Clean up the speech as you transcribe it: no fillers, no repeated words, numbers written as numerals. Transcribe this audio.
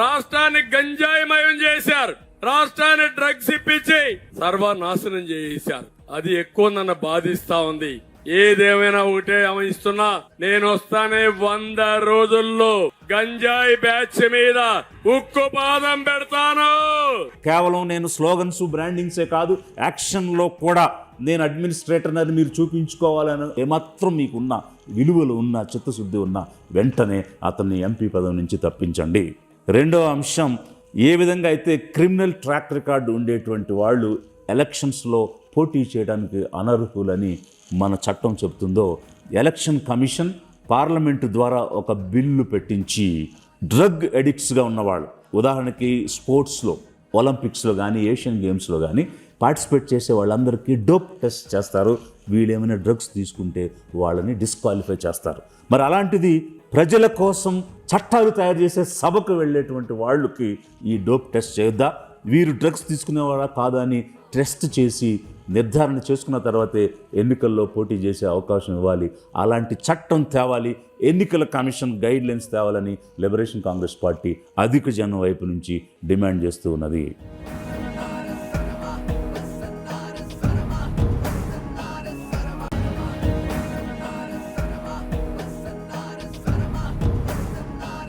రాష్ట్రాన్ని గంజాయిమయం చేశారు, రాష్ట్రాన్ని డ్రగ్స్ ఇప్పించి సర్వనాశనం చేశారు. అది ఎక్కువ నన్ను బాధిస్తా ఉంది. ఏదేమైనా ఒకటే గమనిస్తున్నా, నేను వస్తానే 100 రోజుల్లో గంజాయి బ్యాచ్ మీద ఉక్కు పాదం పెడతాను. కేవలం నేను స్లోగన్స్ బ్రాండింగ్సే కాదు, యాక్షన్లో కూడా నేను అడ్మినిస్ట్రేటర్ అని మీరు చూపించుకోవాలని ఏమాత్రం మీకున్న విలువలు ఉన్న చిత్తశుద్ధి ఉన్న వెంటనే అతన్ని ఎంపీ పదవి నుంచి తప్పించండి. రెండో అంశం, ఏ విధంగా అయితే క్రిమినల్ ట్రాక్ రికార్డు ఉండేటువంటి వాళ్ళు ఎలక్షన్స్లో పోటీ చేయడానికి అనర్హులని మన చట్టం చెబుతుందో, ఎలక్షన్ కమిషన్ పార్లమెంటు ద్వారా ఒక బిల్లు పెట్టించి డ్రగ్ అడిక్ట్స్గా ఉన్నవాళ్ళు, ఉదాహరణకి స్పోర్ట్స్లో ఒలింపిక్స్లో కానీ ఏషియన్ గేమ్స్లో కానీ పార్టిసిపేట్ చేసే వాళ్ళందరికీ డోప్ టెస్ట్ చేస్తారు. వీళ్ళు ఏమైనా డ్రగ్స్ తీసుకుంటే వాళ్ళని డిస్క్వాలిఫై చేస్తారు. మరి అలాంటిది ప్రజల కోసం చట్టాలు తయారు చేసే సభకు వెళ్ళేటువంటి వాళ్ళకి ఈ డోప్ టెస్ట్ చేయొద్దా? వీరు డ్రగ్స్ తీసుకునేవాడా కాదా అని టెస్ట్ చేసి నిర్ధారణ చేసుకున్న తర్వాతే ఎన్నికల్లో పోటీ చేసే అవకాశం ఇవ్వాలి. అలాంటి చట్టం తేవాలి, ఎన్నికల కమిషన్ గైడ్ లైన్స్ తేవాలని లిబరేషన్ కాంగ్రెస్ పార్టీ అధిక జనం వైపు నుంచి డిమాండ్ చేస్తూ ఉన్నది.